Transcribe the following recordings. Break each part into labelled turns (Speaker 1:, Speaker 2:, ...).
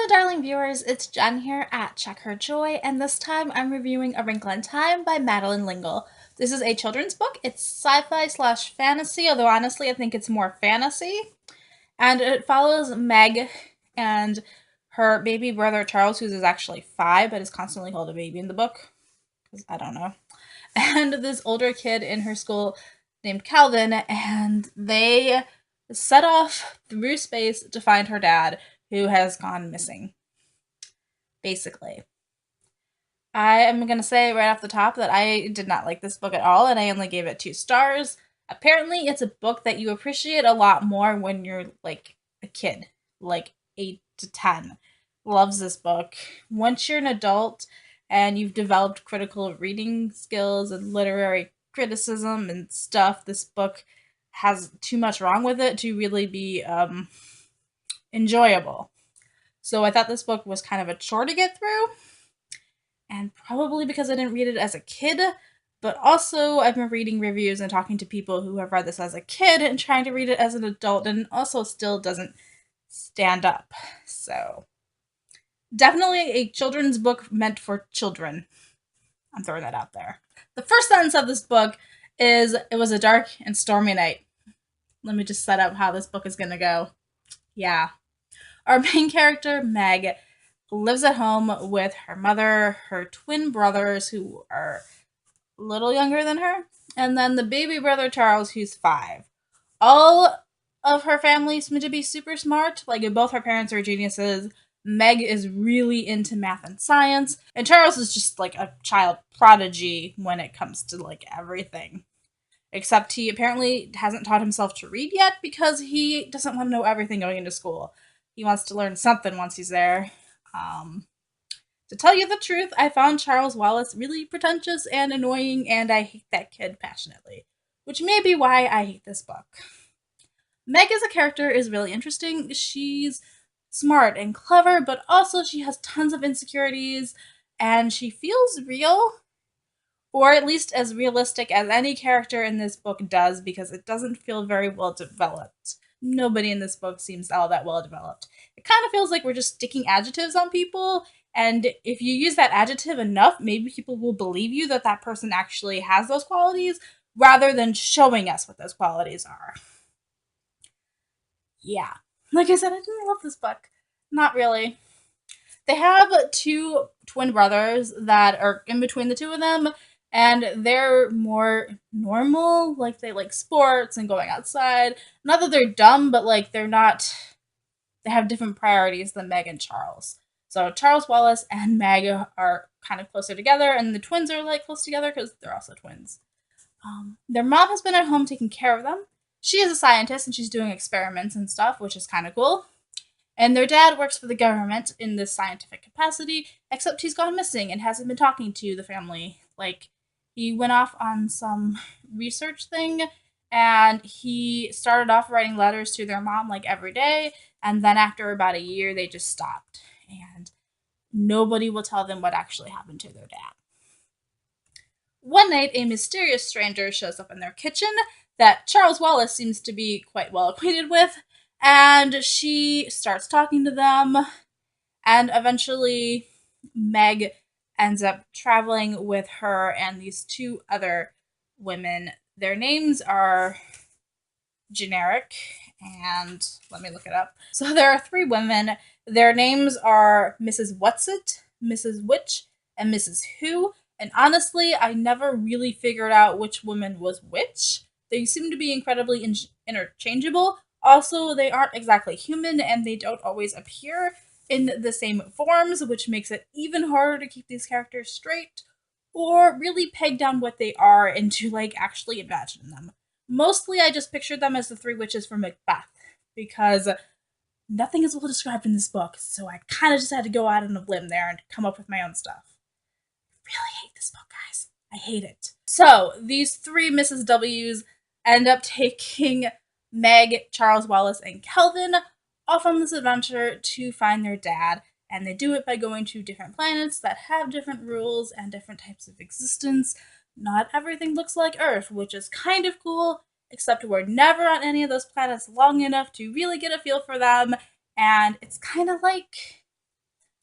Speaker 1: Hello, darling viewers. It's Jen here at Check Her Joy, and this time I'm reviewing A Wrinkle in Time by Madeleine L'Engle. This is a children's book. It's sci-fi slash fantasy, although honestly I think it's more fantasy. And it follows Meg and her baby brother Charles, who is actually 5, but is constantly called a baby in the book, because I don't know. And this older kid in her school named Calvin, and they set off through space to find her dad, who has gone missing, basically. I am going to say right off the top that I did not like this book at all, and I only gave it 2 stars. Apparently, it's a book that you appreciate a lot more when you're, like, a kid, like 8 to 10. Loves this book. Once you're an adult and you've developed critical reading skills and literary criticism and stuff, this book has too much wrong with it to really be enjoyable. So I thought this book was kind of a chore to get through, and probably because I didn't read it as a kid, but also I've been reading reviews and talking to people who have read this as a kid and trying to read it as an adult, and also still doesn't stand up. So definitely a children's book meant for children. I'm throwing that out there. The first sentence of this book is, "It was a dark and stormy night." Let me just set up how this book is going to go. Yeah. Our main character, Meg, lives at home with her mother, her twin brothers, who are a little younger than her, and then the baby brother, Charles, who's 5. All of her family seem to be super smart. Like, both her parents are geniuses. Meg is really into math and science, and Charles is just like a child prodigy when it comes to like everything. Except he apparently hasn't taught himself to read yet because he doesn't want to know everything going into school. He wants to learn something once he's there. To tell you the truth, I found Charles Wallace really pretentious and annoying, and I hate that kid passionately, which may be why I hate this book. Meg as a character is really interesting. She's smart and clever, but also she has tons of insecurities, and she feels real, or at least as realistic as any character in this book does, because it doesn't feel very well developed. Nobody in this book seems all that well developed. It kind of feels like we're just sticking adjectives on people, and if you use that adjective enough, maybe people will believe you that that person actually has those qualities, rather than showing us what those qualities are. Yeah. Like I said, I didn't love this book. Not really. They have 2 twin brothers that are in between the 2 of them, and they're more normal. Like, they like sports and going outside. Not that they're dumb, but like they have different priorities than Meg and Charles. So Charles Wallace and Meg are kind of closer together, and the twins are like close together because they're also twins. Their mom has been at home taking care of them. She is a scientist and she's doing experiments and stuff, which is kind of cool. And their dad works for the government in this scientific capacity, except he's gone missing and hasn't been talking to the family. Like, he went off on some research thing, and he started off writing letters to their mom like every day, and then after about a year they just stopped, and nobody will tell them what actually happened to their dad. One night, a mysterious stranger shows up in their kitchen that Charles Wallace seems to be quite well acquainted with, and she starts talking to them, and eventually Meg ends up traveling with her and these 2 other women. Their names are generic, and let me look it up. So there are 3 women. Their names are Mrs. Whatsit, Mrs. Which, and Mrs. Who, and honestly, I never really figured out which woman was which. They seem to be incredibly interchangeable. Also, they aren't exactly human, and they don't always appear in the same forms, which makes it even harder to keep these characters straight, or really peg down what they are and to, like, actually imagine them. Mostly, I just pictured them as the 3 witches from Macbeth, because nothing is well described in this book, so I kind of just had to go out on a limb there and come up with my own stuff. I really hate this book, guys. I hate it. So, these 3 Mrs. W's end up taking Meg, Charles Wallace, and Kelvin off on this adventure to find their dad, and they do it by going to different planets that have different rules and different types of existence. Not everything looks like Earth, which is kind of cool, except we're never on any of those planets long enough to really get a feel for them, and it's kind of like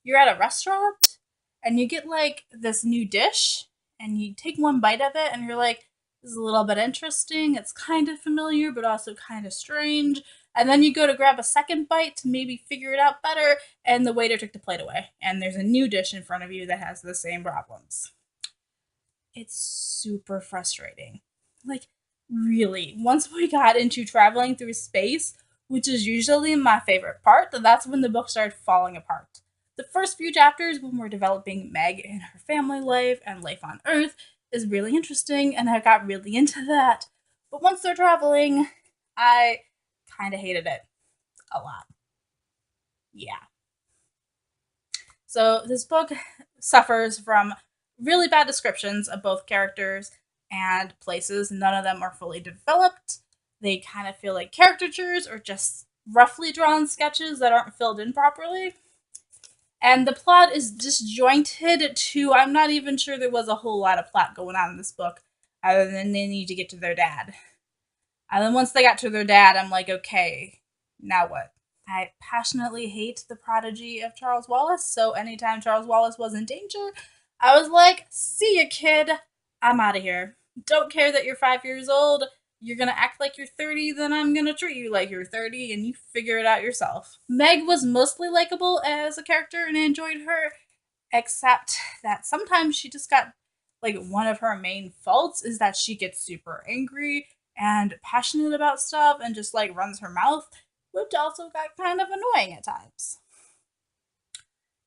Speaker 1: you're at a restaurant and you get like this new dish and you take one bite of it and you're like, this is a little bit interesting. It's kind of familiar, but also kind of strange. And then you go to grab a second bite to maybe figure it out better, and the waiter took the plate away. And there's a new dish in front of you that has the same problems. It's super frustrating. Like, really, once we got into traveling through space, which is usually my favorite part, that's when the book started falling apart. The first few chapters, when we're developing Meg and her family life and life on Earth, is really interesting, and I got really into that. But once they're traveling, I kind of hated it a lot. Yeah. So this book suffers from really bad descriptions of both characters and places. None of them are fully developed. They kind of feel like caricatures or just roughly drawn sketches that aren't filled in properly. And the plot is disjointed too. I'm not even sure there was a whole lot of plot going on in this book, other than they need to get to their dad. And then once they got to their dad, I'm like, okay, now what? I passionately hate the prodigy of Charles Wallace, so anytime Charles Wallace was in danger, I was like, see ya, kid. I'm out of here. Don't care that you're 5 years old. You're gonna act like you're 30, then I'm gonna treat you like you're 30, and you figure it out yourself. Meg was mostly likable as a character, and I enjoyed her, except that sometimes she just got, like, one of her main faults is that she gets super angry and passionate about stuff and just, like, runs her mouth, which also got kind of annoying at times.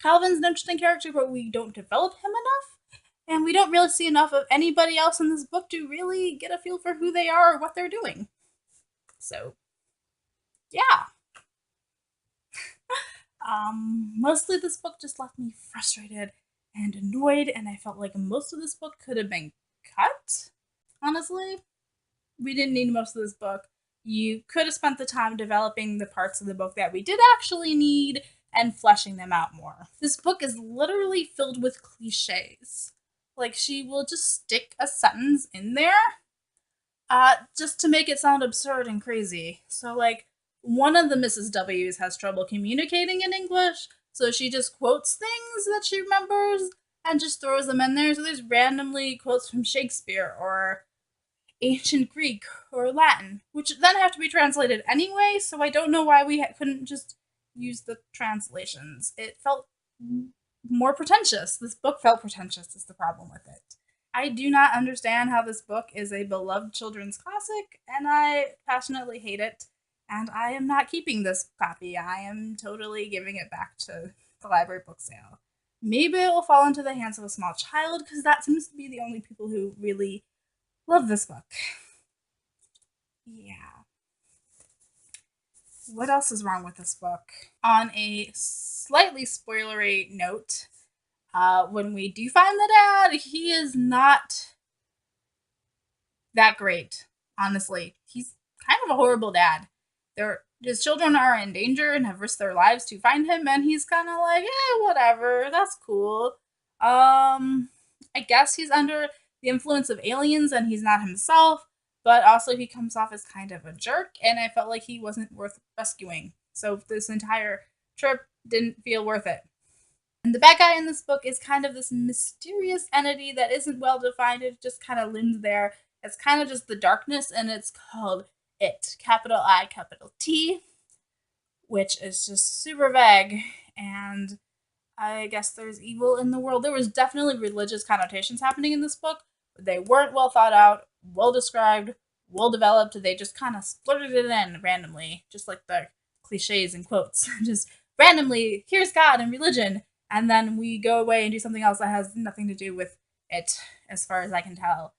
Speaker 1: Calvin's an interesting character, but we don't develop him enough, and we don't really see enough of anybody else in this book to really get a feel for who they are or what they're doing. So, yeah. Mostly this book just left me frustrated and annoyed, and I felt like most of this book could have been cut. Honestly, we didn't need most of this book. You could have spent the time developing the parts of the book that we did actually need and fleshing them out more. This book is literally filled with cliches. Like, she will just stick a sentence in there just to make it sound absurd and crazy. So, like, one of the Mrs. W's has trouble communicating in English, so she just quotes things that she remembers and just throws them in there. So there's randomly quotes from Shakespeare or ancient Greek or Latin, which then have to be translated anyway, so I don't know why we couldn't just use the translations. It felt more pretentious. This book felt pretentious, is the problem with it. I do not understand how this book is a beloved children's classic, and I passionately hate it. And I am not keeping this copy. I am totally giving it back to the library book sale. Maybe it will fall into the hands of a small child, because that seems to be the only people who really love this book. Yeah. What else is wrong with this book? On a slightly spoilery note, when we do find the dad, he is not that great, honestly. He's kind of a horrible dad. His children are in danger and have risked their lives to find him, and he's kind of like, whatever, that's cool. I guess he's under the influence of aliens and he's not himself, but also he comes off as kind of a jerk, and I felt like he wasn't worth rescuing. So this entire trip didn't feel worth it. And the bad guy in this book is kind of this mysterious entity that isn't well defined. It just kind of looms there. It's kind of just the darkness, and it's called It, capital I, capital T, which is just super vague. And I guess there's evil in the world. There was definitely religious connotations happening in this book, but they weren't well thought out, well described, well developed. They just kind of splurted it in randomly, just like the cliches and quotes. Just randomly, here's God and religion, and then we go away and do something else that has nothing to do with it, as far as I can tell.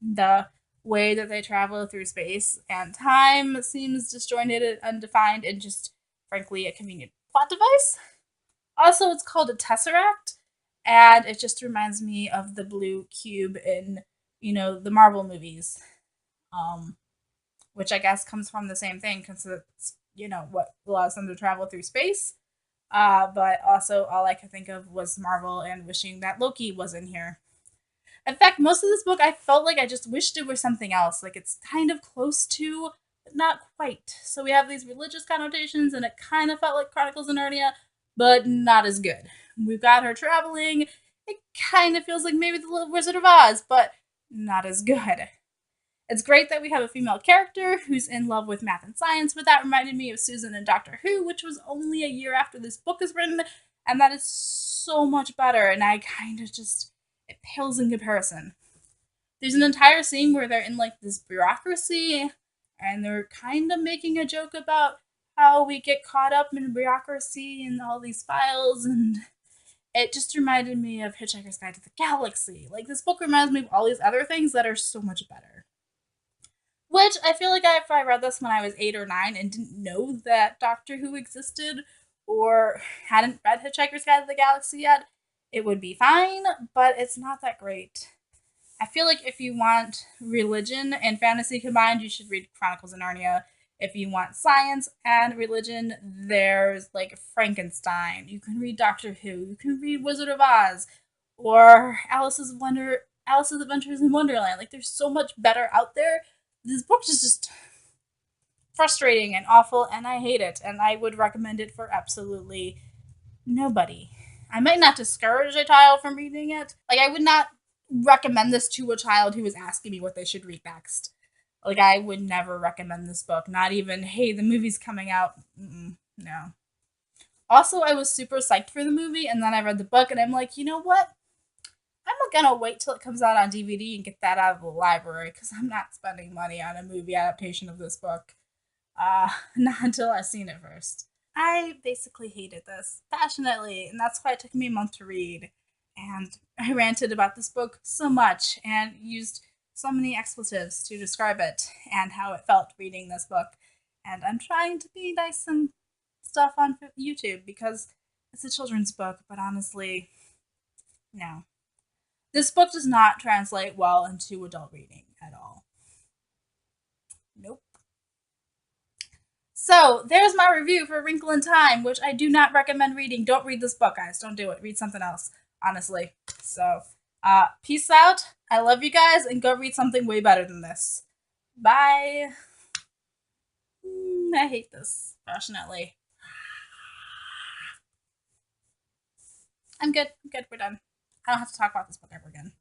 Speaker 1: The way that they travel through space and time seems disjointed and undefined, and just, frankly, a convenient plot device. Also, it's called a tesseract, and it just reminds me of the blue cube in, the Marvel movies, which I guess comes from the same thing, because it's, what allows them to travel through space. But also, all I could think of was Marvel and wishing that Loki was in here. In fact, most of this book, I felt like I just wished it was something else. Like, it's kind of close to, but not quite. So we have these religious connotations, and it kind of felt like Chronicles of Narnia, but not as good. We've got her traveling. It kind of feels like maybe the Little Wizard of Oz, but not as good. It's great that we have a female character who's in love with math and science, but that reminded me of Susan and Doctor Who, which was only a year after this book is written, and that is so much better, and I kind of just, it pales in comparison. There's an entire scene where they're in like this bureaucracy, and they're kind of making a joke about how we get caught up in bureaucracy and all these files, and it just reminded me of Hitchhiker's Guide to the Galaxy. Like, this book reminds me of all these other things that are so much better. Which I feel like if I read this when I was 8 or 9 and didn't know that Doctor Who existed or hadn't read Hitchhiker's Guide to the Galaxy yet, it would be fine, but it's not that great. I feel like if you want religion and fantasy combined, you should read Chronicles of Narnia. If you want science and religion, there's like Frankenstein. You can read Doctor Who. You can read Wizard of Oz or Alice's Adventures in Wonderland. Like, there's so much better out there. This book is just frustrating and awful, and I hate it. And I would recommend it for absolutely nobody. I might not discourage a child from reading it. Like, I would not recommend this to a child who is asking me what they should read next. Like, I would never recommend this book. Not even, hey, the movie's coming out. No. Also, I was super psyched for the movie, and then I read the book, and I'm like, you know what? I'm gonna wait till it comes out on DVD and get that out of the library, because I'm not spending money on a movie adaptation of this book. Not until I've seen it first. I basically hated this passionately, and that's why it took me a month to read. And I ranted about this book so much and used so many expletives to describe it and how it felt reading this book. And I'm trying to be nice and stuff on YouTube because it's a children's book, but honestly, no. This book does not translate well into adult reading at all. Nope. So, there's my review for Wrinkle in Time, which I do not recommend reading. Don't read this book, guys. Don't do it. Read something else, honestly. So, peace out. I love you guys, and go read something way better than this. Bye. I hate this passionately. I'm good. We're done. I don't have to talk about this book ever again.